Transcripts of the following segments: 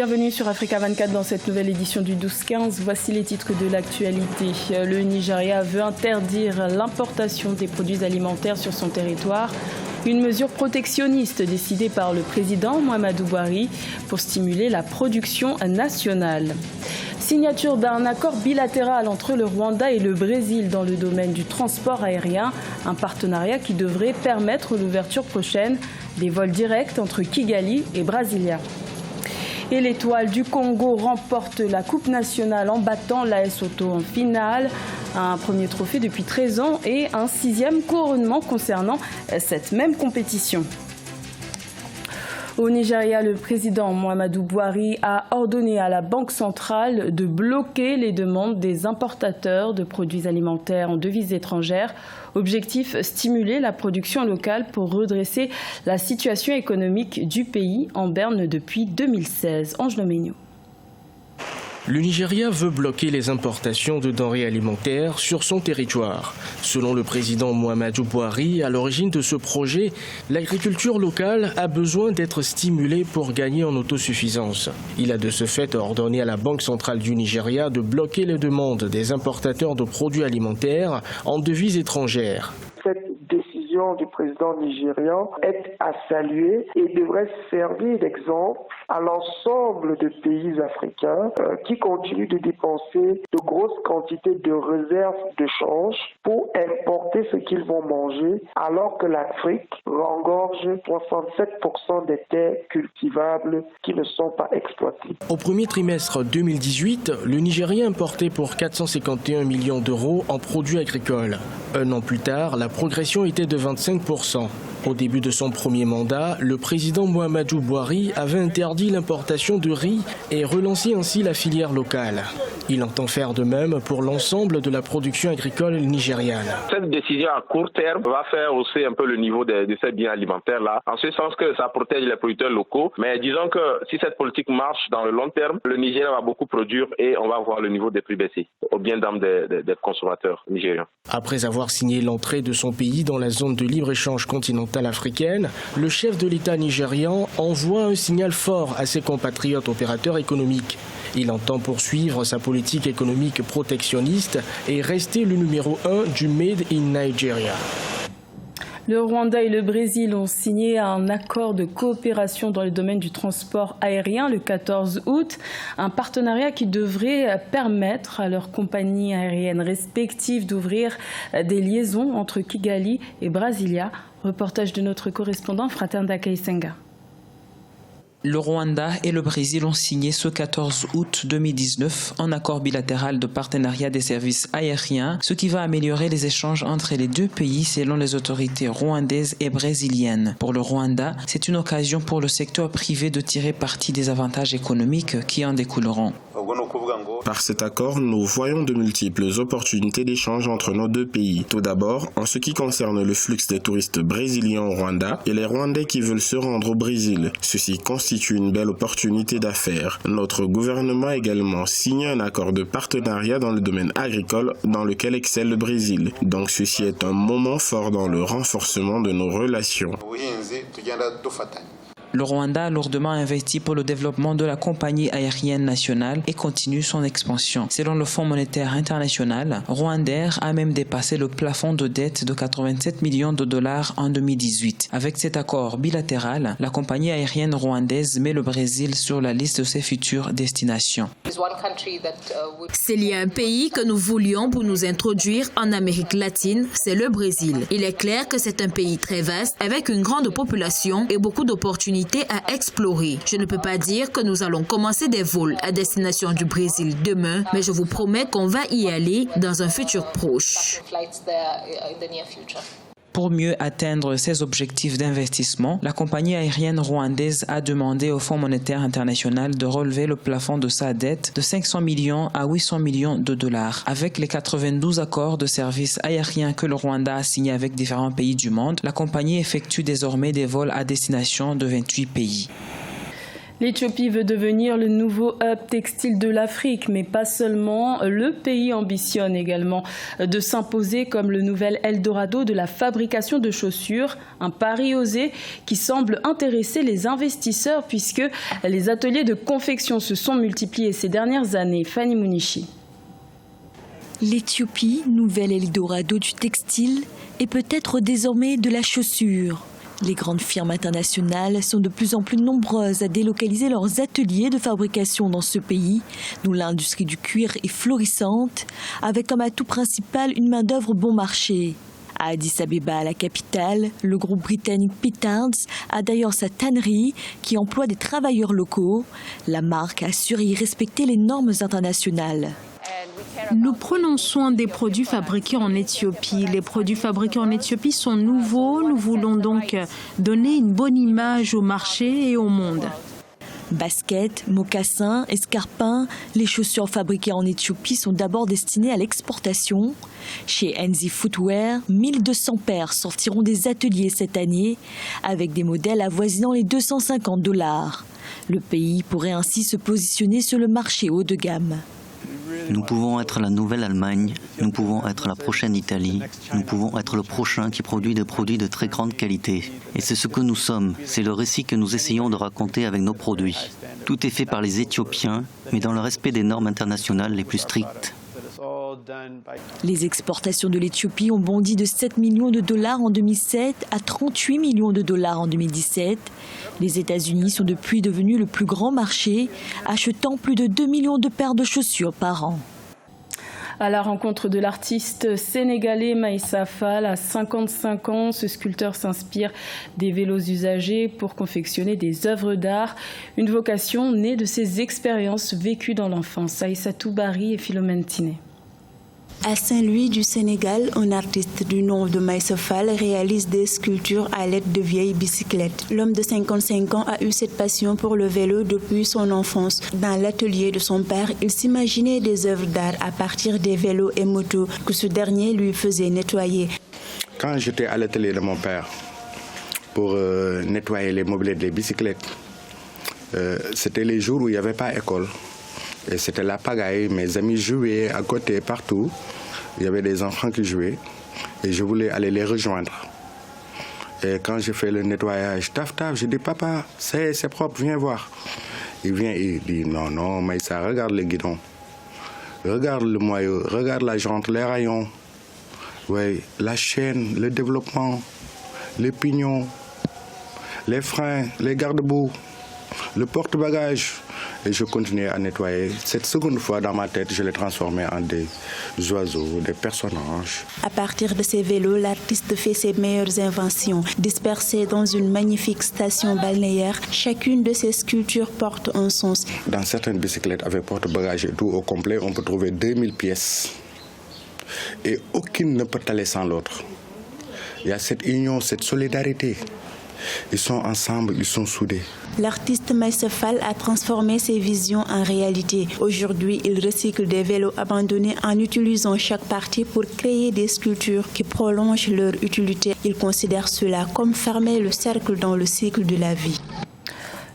Bienvenue sur Africa 24 dans cette nouvelle édition du 12-15. Voici les titres de l'actualité. Le Nigeria veut interdire l'importation des produits alimentaires sur son territoire. Une mesure protectionniste décidée par le président Muhammadu Buhari pour stimuler la production nationale. Signature d'un accord bilatéral entre le Rwanda et le Brésil dans le domaine du transport aérien, un partenariat qui devrait permettre l'ouverture prochaine des vols directs entre Kigali et Brasilia. Et l'Étoile du Congo remporte la Coupe nationale en battant l'AS Auto en finale. Un premier trophée depuis 13 ans et un 6e couronnement concernant cette même compétition. Au Nigeria, le président Muhammadu Buhari a ordonné à la Banque centrale de bloquer les demandes des importateurs de produits alimentaires en devises étrangères. Objectif, stimuler la production locale pour redresser la situation économique du pays en berne depuis 2016. Ange Noménio. Le Nigeria veut bloquer les importations de denrées alimentaires sur son territoire. Selon le président Muhammadu Buhari, à l'origine de ce projet, l'agriculture locale a besoin d'être stimulée pour gagner en autosuffisance. Il a de ce fait ordonné à la Banque centrale du Nigeria de bloquer les demandes des importateurs de produits alimentaires en devises étrangères. Cette décision du président nigérian est à saluer et devrait servir d'exemple à l'ensemble des pays africains qui continuent de dépenser de grosses quantités de réserves de change pour importer ce qu'ils vont manger, alors que l'Afrique regorge 67% des terres cultivables qui ne sont pas exploitées. Au premier trimestre 2018, le Nigeria importait pour 451 millions d'euros en produits agricoles. Un an plus tard, la progression était de 25%. Au début de son premier mandat, le président Muhammadu Buhari avait interdit l'importation de riz et relancé ainsi la filière locale. Il entend faire de même pour l'ensemble de la production agricole nigériane. Cette décision à court terme va faire hausser un peu le niveau de ces biens alimentaires-là, en ce sens que ça protège les producteurs locaux. Mais disons que si cette politique marche dans le long terme, le Nigeria va beaucoup produire et on va voir le niveau des prix baisser, au bien d'âme des consommateurs nigériens. Après avoir signé l'entrée de son pays dans la zone de libre-échange continentale africaine, le chef de l'État nigérian envoie un signal fort à ses compatriotes opérateurs économiques. Il entend poursuivre sa politique économique protectionniste et rester le numéro 1 du Made in Nigeria. Le Rwanda et le Brésil ont signé un accord de coopération dans le domaine du transport aérien le 14 août. Un partenariat qui devrait permettre à leurs compagnies aériennes respectives d'ouvrir des liaisons entre Kigali et Brasilia. Reportage de notre correspondant Fraternda Kaisenga. Le Rwanda et le Brésil ont signé ce 14 août 2019 un accord bilatéral de partenariat des services aériens, ce qui va améliorer les échanges entre les deux pays selon les autorités rwandaises et brésiliennes. Pour le Rwanda, c'est une occasion pour le secteur privé de tirer parti des avantages économiques qui en découleront. Par cet accord, nous voyons de multiples opportunités d'échange entre nos deux pays. Tout d'abord, en ce qui concerne le flux des touristes brésiliens au Rwanda et les Rwandais qui veulent se rendre au Brésil. Ceci constitue une belle opportunité d'affaires. Notre gouvernement a également signé un accord de partenariat dans le domaine agricole dans lequel excelle le Brésil. Donc ceci est un moment fort dans le renforcement de nos relations. Le Rwanda a lourdement investi pour le développement de la compagnie aérienne nationale et continue son expansion. Selon le Fonds monétaire international, Rwandair a même dépassé le plafond de dette de 87 millions de dollars en 2018. Avec cet accord bilatéral, la compagnie aérienne rwandaise met le Brésil sur la liste de ses futures destinations. S'il y a un pays que nous voulions pour nous introduire en Amérique latine, c'est le Brésil. Il est clair que c'est un pays très vaste avec une grande population et beaucoup d'opportunités à explorer. Je ne peux pas dire que nous allons commencer des vols à destination du Brésil demain, mais je vous promets qu'on va y aller dans un futur proche. Pour mieux atteindre ses objectifs d'investissement, la compagnie aérienne rwandaise a demandé au Fonds monétaire international de relever le plafond de sa dette de 500 millions à 800 millions de dollars. Avec les 92 accords de services aériens que le Rwanda a signés avec différents pays du monde, la compagnie effectue désormais des vols à destination de 28 pays. L'Éthiopie veut devenir le nouveau hub textile de l'Afrique, mais pas seulement. Le pays ambitionne également de s'imposer comme le nouvel Eldorado de la fabrication de chaussures. Un pari osé qui semble intéresser les investisseurs puisque les ateliers de confection se sont multipliés ces dernières années. Fanny Mounichi. L'Éthiopie, nouvel Eldorado du textile, et peut-être désormais de la chaussure. Les grandes firmes internationales sont de plus en plus nombreuses à délocaliser leurs ateliers de fabrication dans ce pays, d'où l'industrie du cuir est florissante, avec comme atout principal une main-d'œuvre bon marché. À Addis Abeba, la capitale, le groupe britannique Petards a d'ailleurs sa tannerie qui emploie des travailleurs locaux. La marque assure y respecter les normes internationales. Nous prenons soin des produits fabriqués en Éthiopie. Les produits fabriqués en Éthiopie sont nouveaux. Nous voulons donc donner une bonne image au marché et au monde. Baskets, mocassins, escarpins, les chaussures fabriquées en Éthiopie sont d'abord destinées à l'exportation. Chez Enzi Footwear, 1200 paires sortiront des ateliers cette année, avec des modèles avoisinant les $250. Le pays pourrait ainsi se positionner sur le marché haut de gamme. Nous pouvons être la nouvelle Allemagne, nous pouvons être la prochaine Italie, nous pouvons être le prochain qui produit des produits de très grande qualité. Et c'est ce que nous sommes, c'est le récit que nous essayons de raconter avec nos produits. Tout est fait par les Éthiopiens, mais dans le respect des normes internationales les plus strictes. Les exportations de l'Éthiopie ont bondi de $7 millions en 2007 à $38 millions en 2017. Les États-Unis sont depuis devenus le plus grand marché, achetant plus de 2 millions de paires de chaussures par an. À la rencontre de l'artiste sénégalais Maïssa Fall, à 55 ans, ce sculpteur s'inspire des vélos usagés pour confectionner des œuvres d'art. Une vocation née de ses expériences vécues dans l'enfance. Aïssatou Bari et Philomène Tiné. À Saint-Louis du Sénégal, un artiste du nom de Maïssa Fall réalise des sculptures à l'aide de vieilles bicyclettes. L'homme de 55 ans a eu cette passion pour le vélo depuis son enfance. Dans l'atelier de son père, il s'imaginait des œuvres d'art à partir des vélos et motos que ce dernier lui faisait nettoyer. Quand j'étais à l'atelier de mon père pour nettoyer les mobilets des bicyclettes, c'était les jours où il n'y avait pas d'école. Et c'était la pagaille, mes amis jouaient à côté, partout. Il y avait des enfants qui jouaient et je voulais aller les rejoindre. Et quand j'ai fait le nettoyage, taf, je dis papa, c'est propre, viens voir. Il vient et il dit non, Maïssa, regarde le guidon, regarde le moyeu, regarde la jante, les rayons, ouais, la chaîne, le développement, les pignons, les freins, les garde-boue, le porte-bagages. Et je continuais à nettoyer. Cette seconde fois, dans ma tête, je l'ai transformé en des oiseaux, des personnages. À partir de ces vélos, l'artiste fait ses meilleures inventions. Dispersées dans une magnifique station balnéaire, chacune de ces sculptures porte un sens. Dans certaines bicyclettes avec porte-bagages et tout au complet, on peut trouver 2000 pièces. Et aucune ne peut aller sans l'autre. Il y a cette union, cette solidarité. Ils sont ensemble, ils sont soudés. L'artiste Maïssa Fall a transformé ses visions en réalité. Aujourd'hui, il recycle des vélos abandonnés en utilisant chaque partie pour créer des sculptures qui prolongent leur utilité. Il considère cela comme fermer le cercle dans le cycle de la vie.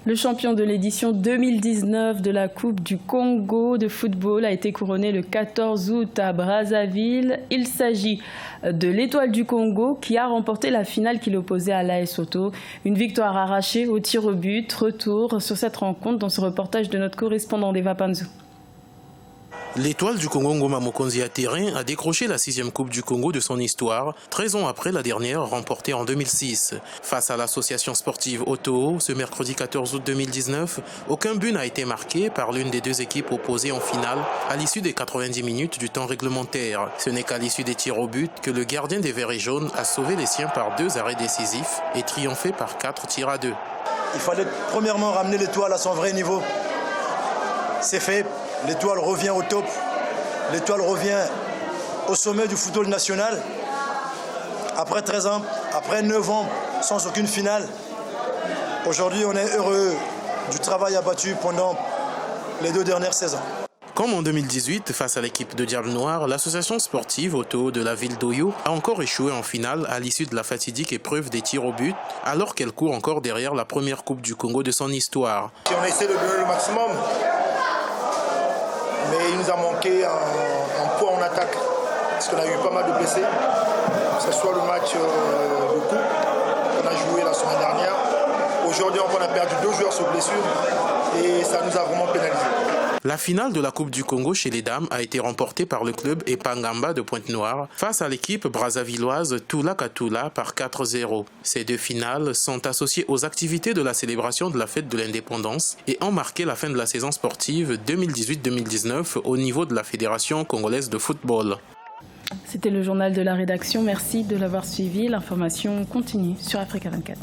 Le champion de l'édition 2019 de la Coupe du Congo de football a été couronné le 14 août à Brazzaville. Il s'agit de l'Étoile du Congo qui a remporté la finale qui l'opposait à l'AS Auto. Une victoire arrachée au tir au but. Retour sur cette rencontre dans ce reportage de notre correspondant Deva Panzou. L'Étoile du Congo Ngoma Mokonzi à terrain a décroché la 6e Coupe du Congo de son histoire, 13 ans après la dernière remportée en 2006. Face à l'association sportive Auto, ce mercredi 14 août 2019, aucun but n'a été marqué par l'une des deux équipes opposées en finale à l'issue des 90 minutes du temps réglementaire. Ce n'est qu'à l'issue des tirs au but que le gardien des Verts et Jaunes a sauvé les siens par 2 arrêts décisifs et triomphé par 4 tirs à 2. Il fallait premièrement ramener l'Étoile à son vrai niveau. C'est fait. L'Étoile revient au top, l'Étoile revient au sommet du football national. Après 13 ans, après 9 ans, sans aucune finale. Aujourd'hui, on est heureux du travail abattu pendant les 2 dernières saisons. Comme en 2018, face à l'équipe de Diable Noir, l'association sportive Auto de la ville d'Oyo a encore échoué en finale à l'issue de la fatidique épreuve des tirs au but, alors qu'elle court encore derrière la première Coupe du Congo de son histoire. On essaie de donner le maximum, mais il nous a manqué un poids en attaque, parce qu'on a eu pas mal de blessés, que ce soit le match de coupe qu'on a joué la semaine dernière. Aujourd'hui, on a perdu 2 joueurs sur blessure et ça nous a vraiment pénalisé. La finale de la Coupe du Congo chez les dames a été remportée par le club Epangamba de Pointe-Noire face à l'équipe brazzavilloise Tula Katula par 4-0. Ces 2 finales sont associées aux activités de la célébration de la fête de l'indépendance et ont marqué la fin de la saison sportive 2018-2019 au niveau de la Fédération congolaise de football. C'était le journal de la rédaction. Merci de l'avoir suivi. L'information continue sur Africa 24.